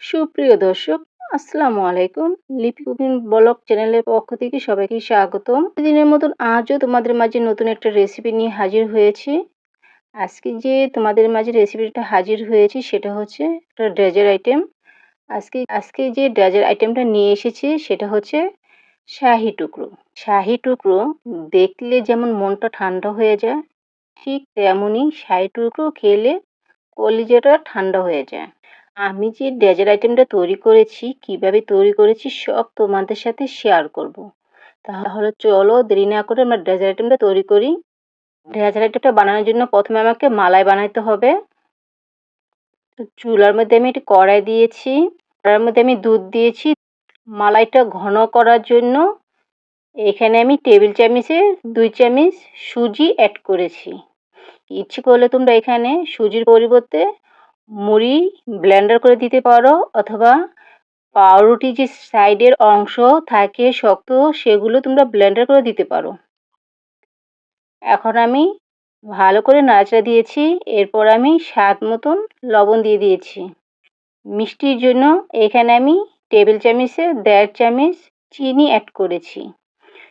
সুপ্রিয় দর্শক, আসসালামু আলাইকুম। লিপি কুকিং ব্লগ চ্যানেলের পক্ষ থেকে সবাইকে স্বাগতম। প্রতিদিনের মতন আজও তোমাদের মাঝে নতুন একটা রেসিপি নিয়ে হাজির হয়েছি। আজকে যে তোমাদের মাঝে রেসিপিটা হাজির হয়েছি সেটা হচ্ছে একটা ডেজার্ট আইটেম। আজকে যে ডেজার্ট আইটেমটা নিয়ে এসেছি সেটা হচ্ছে শাহি টুকরো। শাহি টুকরো দেখলে যেমন মনটা ঠান্ডা হয়ে যায়, ঠিক তেমনই শাহি টুকরো খেলে কলিজাটা ঠান্ডা হয়ে যায়। আমি যে ডেজার্ট আইটেমটা তৈরি করেছি, কিভাবে তৈরি করেছি সব তোমাদের সাথে শেয়ার করব। তাহলে চলো দেরি না করে আমরা ডেজার্ট আইটেমটা তৈরি করি। ডেজার্ট আইটেমটা বানানোর জন্য প্রথমে আমাকে মালাই বানাতে হবে। তো চুলার মধ্যে আমি একটি কড়াই দিয়েছি, কড়াইয়ের মধ্যে আমি দুধ দিয়েছি। মালাইটা ঘন করার জন্য এখানে আমি টেবিল চামচের 2 চামচ সুজি অ্যাড করেছি। ইচ্ছে করলে তোমরা এখানে সুজির পরিবর্তে মুড়ি ব্লেন্ডার করে দিতে পারো, অথবা পাউরুটি যে সাইডের অংশ থাকে শক্ত সেগুলো তোমরা ব্লেন্ডার করে দিতে পারো। এখন আমি ভালো করে নাড়াচাড়া দিয়েছি। এরপর আমি স্বাদ মতন লবণ দিয়ে দিয়েছি। মিষ্টির জন্য এখানে আমি টেবিল চামচে 1.5 চামচ চিনি অ্যাড করেছি।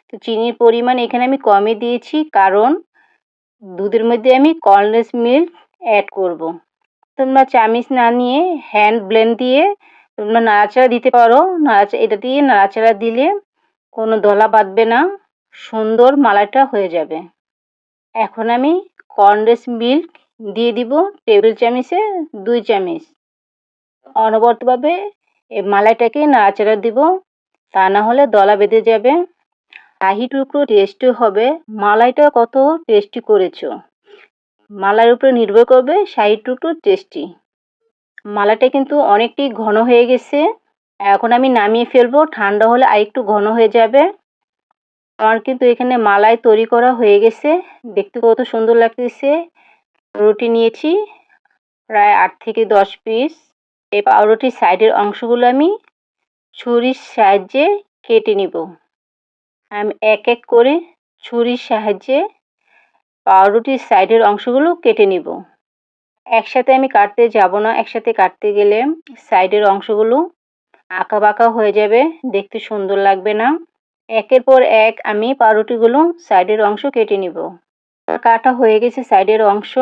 তো চিনির পরিমাণ এখানে আমি কমই দিয়েছি, কারণ দুধের মধ্যে আমি কনডেন্স মিল্ক অ্যাড করব। তোমরা চামচ না নিয়ে হ্যান্ড ব্লেন্ড দিয়ে তোমরা নাড়াচাড়া দিতে পারো। এটা দিয়ে নাড়াচাড়া দিলে কোনো দলা বাঁধবে না, সুন্দর মালাইটা হয়ে যাবে। এখন আমি কনডেন্স মিল্ক দিয়ে দিব টেবিল চামচে 2 চামচ। অনবরতভাবে এই মালাইটাকে নাড়াচাড়া দিব, তা না হলে দলা বেঁধে যাবে। শাহি টুকরো টেস্টি হবে, মালাইটা কত টেস্টি করেছো মালাইয়ের উপরে নির্ভর করবে শাহি টুকরো টেস্টি। মালাইটা কিন্তু অনেকটাই ঘন হয়ে গেছে। এখন আমি নামিয়ে ফেলবো, ঠান্ডা হলে আরেকটু ঘন হয়ে যাবে। আমার কিন্তু এখানে মালাই তৈরি করা হয়ে গেছে, দেখতে কত সুন্দর লাগতেছে। রুটি নিয়েছি প্রায় 8 থেকে 10 পিস। এই পাউরুটির সাইডের অংশগুলো আমি ছুরির সাহায্যে কেটে নিব। আমি এক এক করে ছুরির সাহায্যে পাউরুটির সাইডের অংশগুলো কেটে নিব। একসাথে আমি কাটতে যাব না, একসাথে কাটতে গেলে সাইডের অংশগুলো আঁকা বাঁকা হয়ে যাবে, দেখতে সুন্দর লাগবে না। একের পর এক আমি পাউরুটিগুলো সাইডের অংশ কেটে নিব। কাটা হয়ে গেছে সাইডের অংশ।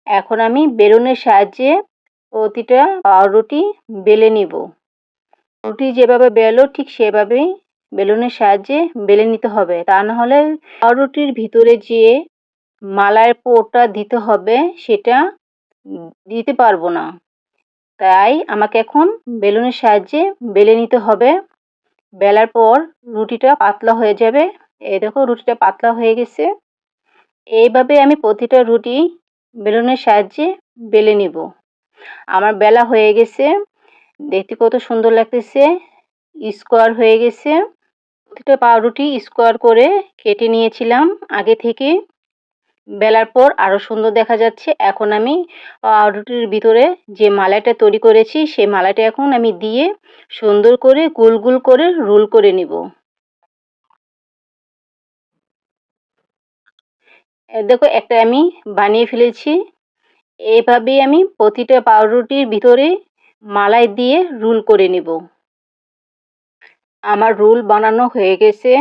এখন আমি বেলুনের সাহায্যে প্রতিটা পাউরুটি বেলে নিব। রুটি যেভাবে বেলো ঠিক সেভাবেই বেলুনের সাহায্যে বেলে নিতে হবে, তা না হলে পাউরুটির ভিতরে যে মালাইয়ের পুরটা দিতে হবে সেটা দিতে পারবো না। তাই আমাকে এখন বেলুনের সাহায্যে বেলে নিতে হবে। বেলার পর রুটিটা পাতলা হয়ে যাবে। এই দেখো রুটিটা পাতলা হয়ে গেছে। এইভাবে আমি প্রতিটা রুটি বেলুনের সাহায্যে বেলে নিব। আমার বেলা হয়ে গেছে, দেখতে কত সুন্দর লাগতেছে, স্কোয়ার হয়ে গেছে। প্রতিটা পাউরুটি স্কোয়ার করে কেটে নিয়েছিলাম আগে থেকে। বেলার পর আরও সুন্দর দেখা যাচ্ছে। এখন আমি পাউরুটির ভিতরে যে মালাইটা তৈরি করেছি সেই মালাইটা এখন আমি দিয়ে সুন্দর করে গোল গোল করে রোল করে নিব। দেখো একটা আমি বানিয়ে ফেলেছি। এইভাবেই আমি প্রতিটা পাউরুটির ভিতরে মালাই দিয়ে রোল করে নিব। আমার রোল বানানো হয়ে গেছে।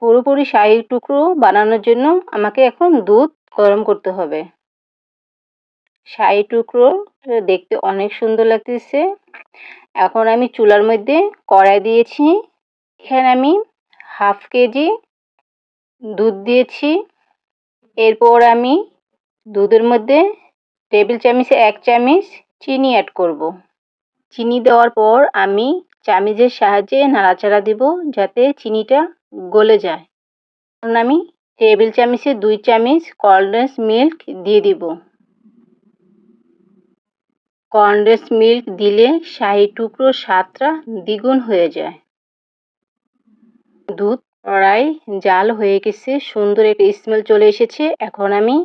পুরোপুরি শাহি টুকরো বানানোর জন্য আমাকে এখন দুধ গরম করতে হবে। শাহি টুকরো দেখতে অনেক সুন্দর লাগতেছে। এখন আমি চুলার মধ্যে কড়াই দিয়েছি। এখানে আমি 1/2 কেজি দুধ দিয়েছি। এরপর আমি দুধের মধ্যে টেবিল চামচে 1 চামচ চিনি অ্যাড করব। চিনি দেওয়ার পর আমি চামচের সাহায্যে নাড়াচাড়া দিব যাতে চিনিটা গলে যায়। এখন আমি টেবিল চামচে 2 চামচ কনডেন্স মিল্ক দিয়ে দিব। কনডেন্স মিল্ক দিলে শাহি টুকরোর স্বাদটা দ্বিগুণ হয়ে যায়। দুধ প্রায় জাল হয়ে গেছে, সুন্দর একটা স্মেল চলে এসেছে। এখন আমি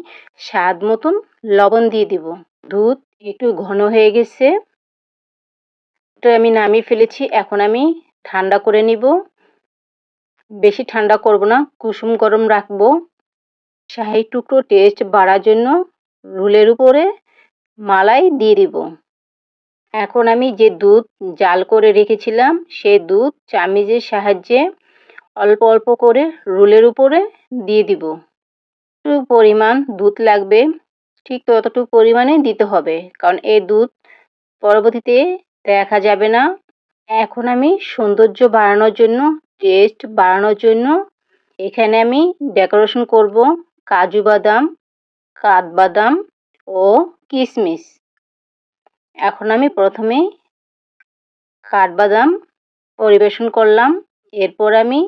স্বাদ মতন লবণ দিয়ে দিব। দুধ একটু ঘন হয়ে গেছে, এটা আমি নামিয়ে ফেলেছি। এখন আমি ঠান্ডা করে নিব। বেশি ঠান্ডা করব না, কুসুম গরম রাখবো। শাহি টুকরো টেস্ট বাড়ার জন্য রোলের উপরে মালাই দিয়ে দিব। এখন আমি যে দুধ জাল করে রেখেছিলাম সেই দুধ চামিচের সাহায্যে অল্প অল্প করে রোলের উপরে দিয়ে দিব। একটু পরিমাণ দুধ লাগবে, ঠিক ততটুকু পরিমাণে দিতে হবে, কারণ এই দুধ পরবর্তীতে দেখা যাবে না। এখন আমি সৌন্দর্য বাড়ানোর জন্য, টেস্ট বাড়ানোর জন্য এখানে আমি ডেকোরেশন করব কাজু বাদাম, কাঠবাদাম ও কিশমিশ। এখন আমি প্রথমে কাঠবাদাম পরিবেশন করলাম, এরপর আমি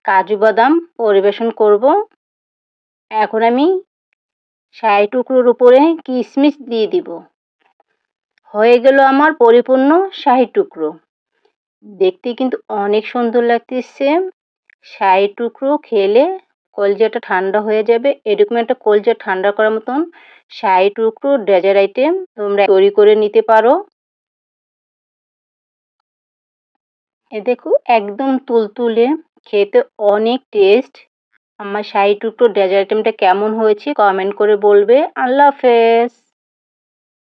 কাজু বাদাম পরিবেশন করব। এখন আমি ৬০ টুকরোর উপরে কিশমিশ দিয়ে দিব। হয়ে গেল আমার পরিপূর্ণ ৬০ টুকরো। দেখতে কিন্তু অনেক সুন্দর লাগতেছে। ৬০ টুকরো খেলে কলজাটা ঠান্ডা হয়ে যাবে। এরকম একটা কলজা ঠান্ডা করার মতন ৬০ টুকরো ডেজার্ট আইটেম তোমরা তৈরি করে নিতে পারো। এ দেখো একদম তুলতুলে, খেতে অনেক টেস্ট। আমার ৬০ টুকরো ডেজার্ট আইটেমটা কেমন হয়েছে কমেন্ট করে বলবে। আল্লাহ হাফেজ।